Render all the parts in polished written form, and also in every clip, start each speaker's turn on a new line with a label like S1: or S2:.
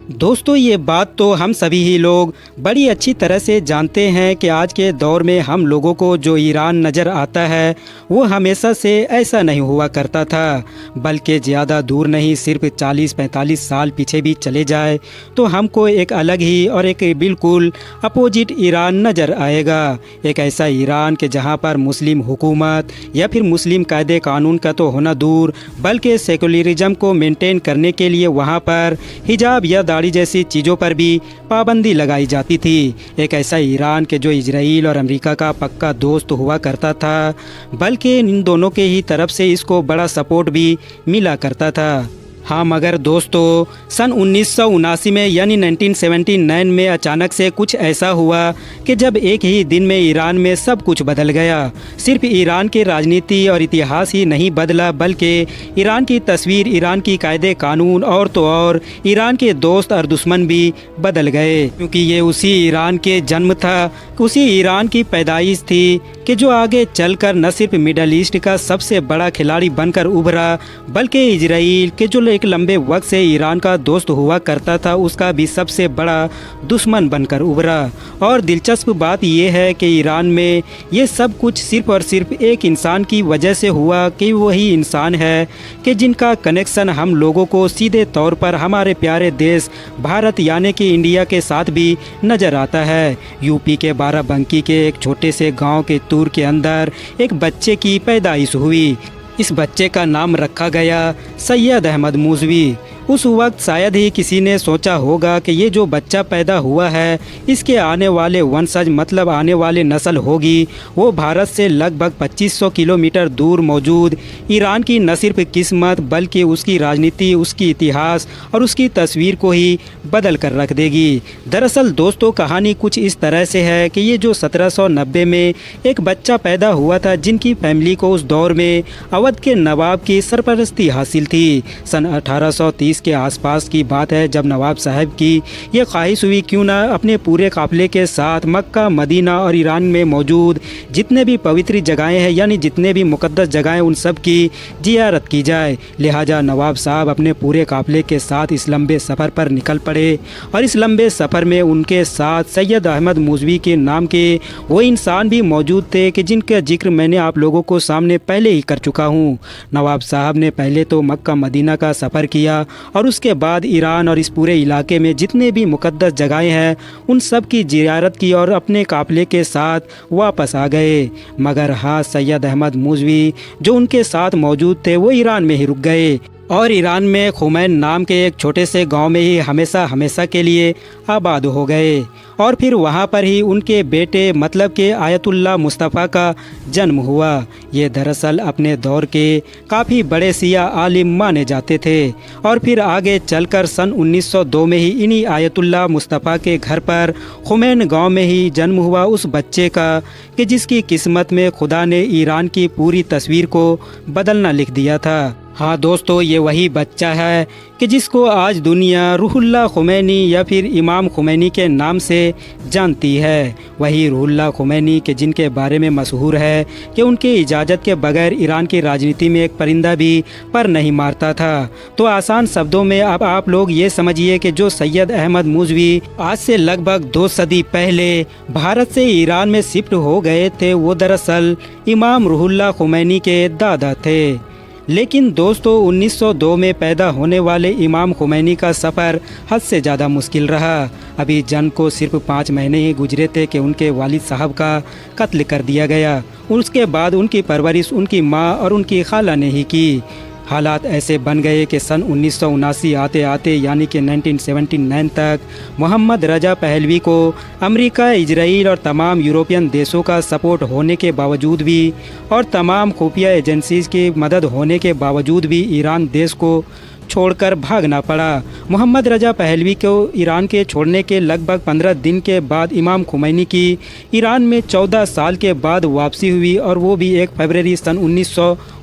S1: दोस्तों, ये बात तो हम सभी ही लोग बड़ी अच्छी तरह से जानते हैं कि आज के दौर में हम लोगों को जो ईरान नज़र आता है वो हमेशा से ऐसा नहीं हुआ करता था, बल्कि ज़्यादा दूर नहीं, सिर्फ 40-45 साल पीछे भी चले जाए तो हमको एक अलग ही और एक बिल्कुल अपोजिट ईरान नज़र आएगा। एक ऐसा ईरान के जहाँ पर मुस्लिम हुकूमत या फिर मुस्लिम कायदे कानून का तो होना दूर, बल्कि सेकुलरिज्म को मेंटेन करने के लिए वहाँ पर हिजाब या दाढ़ी जैसी चीज़ों पर भी पाबंदी लगाई जाती थी। एक ऐसा ईरान के जो इजराइल और अमेरिका का पक्का दोस्त हुआ करता था, बल्कि इन दोनों के ही तरफ से इसको बड़ा सपोर्ट भी मिला करता था। हाँ, मगर दोस्तों सन 1979 में यानी 1979 में अचानक से कुछ ऐसा हुआ कि जब एक ही दिन में ईरान में सब कुछ बदल गया। सिर्फ ईरान की राजनीति और इतिहास ही नहीं बदला, बल्कि ईरान की तस्वीर, ईरान की कायदे कानून और तो और ईरान के दोस्त और दुश्मन भी बदल गए, क्योंकि ये उसी ईरान के जन्म था, उसी ईरान की पैदाइश थी कि जो आगे चलकर न सिर्फ मिडल ईस्ट का सबसे बड़ा खिलाड़ी बनकर उभरा, बल्कि इजराइल के जो एक लंबे वक्त से ईरान का दोस्त हुआ करता था उसका भी सबसे बड़ा दुश्मन बनकर उभरा। और दिलचस्प बात यह है कि ईरान में ये सब कुछ सिर्फ और सिर्फ एक इंसान की वजह से हुआ, कि वही इंसान है कि जिनका कनेक्शन हम लोगों को सीधे तौर पर हमारे प्यारे देश भारत यानी कि इंडिया के साथ भी नज़र आता है। यूपी के बाराबंकी के एक छोटे से गांव के तूर के अंदर एक बच्चे की पैदाइश हुई। इस बच्चे का नाम रखा गया सैयद अहमद मूसवी। उस वक्त शायद ही किसी ने सोचा होगा कि ये जो बच्चा पैदा हुआ है इसके आने वाले वंशज, मतलब आने वाले नस्ल होगी, वो भारत से लगभग 2500 किलोमीटर दूर मौजूद ईरान की न सिर्फ किस्मत बल्कि उसकी राजनीति, उसकी इतिहास और उसकी तस्वीर को ही बदल कर रख देगी। दरअसल दोस्तों, कहानी कुछ इस तरह से है कि ये जो 1790 में एक बच्चा पैदा हुआ था जिनकी फैमिली को उस दौर में अवध के नवाब की सरपरस्ती हासिल थी। सन 1830 के आसपास की बात है, जब नवाब साहब की ये ख्वाहिश हुई क्यों ना अपने पूरे काफिले के साथ मक्का, मदीना और ईरान में मौजूद जितने भी पवित्र जगहें हैं यानी जितने भी मुकद्दस जगहें उन सब की जियारत की जाए। लिहाजा नवाब साहब अपने पूरे काफिले के साथ इस लंबे सफ़र पर निकल पड़े और इस लंबे सफ़र में उनके साथ सैयद अहमद मूसवी के नाम के वो इंसान भी मौजूद थे कि जिनका जिक्र मैंने आप लोगों को सामने पहले ही कर चुका हूँ। नवाब साहब ने पहले तो मक्का मदीना का सफ़र किया और उसके बाद ईरान और इस पूरे इलाके में जितने भी मुकद्दस जगहें हैं उन सब की जियारत की और अपने काफिले के साथ वापस आ गए। मगर हाँ, सैयद अहमद मूसवी जो उनके साथ मौजूद थे वो ईरान में ही रुक गए और ईरान में खुमैन नाम के एक छोटे से गांव में ही हमेशा के लिए आबाद हो गए और फिर वहां पर ही उनके बेटे मतलब के आयतुल्लाह मुस्तफ़ा का जन्म हुआ। ये दरअसल अपने दौर के काफ़ी बड़े सिया आलिम माने जाते थे और फिर आगे चलकर सन 1902 में ही इन्हीं आयतुल्लाह मुस्तफ़ा के घर पर खुमैन गांव में ही जन्म हुआ उस बच्चे का कि जिसकी किस्मत में खुदा ने ईरान की पूरी तस्वीर को बदलना लिख दिया था। हाँ दोस्तों, ये वही बच्चा है कि जिसको आज दुनिया रूहुल्लाह खुमैनी या फिर इमाम खुमैनी के नाम से जानती है। वही रूहुल्लाह खुमैनी के जिनके बारे में मशहूर है कि उनकी इजाज़त के बगैर ईरान की राजनीति में एक परिंदा भी पर नहीं मारता था। तो आसान शब्दों में अब आप लोग ये समझिए कि जो सैयद अहमद मूसवी आज से लगभग 2 सदी पहले भारत से ईरान में शिफ्ट हो गए थे वो दरअसल इमाम रूहुल्लाह खुमैनी के दादा थे। लेकिन दोस्तों 1902 में पैदा होने वाले इमाम खुमैनी का सफ़र हद से ज़्यादा मुश्किल रहा। अभी जन्म को सिर्फ 5 महीने ही गुजरे थे कि उनके वालिद साहब का कत्ल कर दिया गया। उसके बाद उनकी परवरिश उनकी माँ और उनकी खाला ने ही की। हालात ऐसे बन गए कि सन 1979 आते आते यानी कि 1979 तक मोहम्मद रजा पहलवी को अमेरिका, इजराइल और तमाम यूरोपियन देशों का सपोर्ट होने के बावजूद भी और तमाम खुफिया एजेंसीज़ की मदद होने के बावजूद भी ईरान देश को छोड़कर भागना पड़ा। मोहम्मद रजा पहलवी को ईरान के छोड़ने के लगभग 15 दिन के बाद इमाम खुमैनी की ईरान में 14 साल के बाद वापसी हुई और वो भी 1 फरवरी सन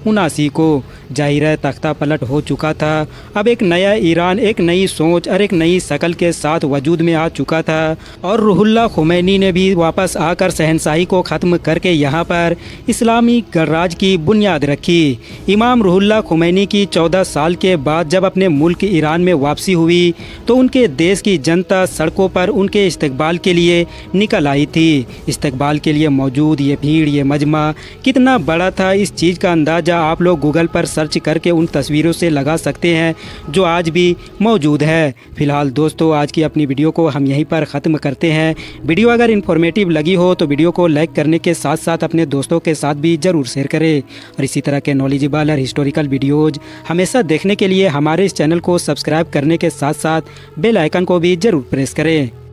S1: 1979 को जाहिर है तख्ता पलट हो चुका था। अब एक नया ईरान, एक नई सोच और एक नई शक्ल के साथ वजूद में आ चुका था और रूहुल्लाह खुमैनी ने भी वापस आकर शहनशाही को ख़त्म करके यहाँ पर इस्लामी गणराज की बुनियाद रखी। इमाम रूहुल्लाह खुमैनी की 14 साल के बाद जब अपने मुल्क ईरान में वापसी हुई तो उनके देश की जनता सड़कों पर उनके इस्तकबाल के लिए निकल आई थी। इस्तकबाल के लिए मौजूद ये भीड़, ये मजमा कितना बड़ा था, इस चीज़ का अंदाज़ा आप लोग गूगल पर सर्च करके उन तस्वीरों से लगा सकते हैं जो आज भी मौजूद है। फ़िलहाल दोस्तों, आज की अपनी वीडियो को हम यहीं पर ख़त्म करते हैं। वीडियो अगर इन्फॉर्मेटिव लगी हो तो वीडियो को लाइक करने के साथ साथ अपने दोस्तों के साथ भी ज़रूर शेयर करें और इसी तरह के नॉलेजेबल और हिस्टोरिकल वीडियोज़ हमेशा देखने के लिए हमारे इस चैनल को सब्सक्राइब करने के साथ साथ बेल आइकन को भी ज़रूर प्रेस करें।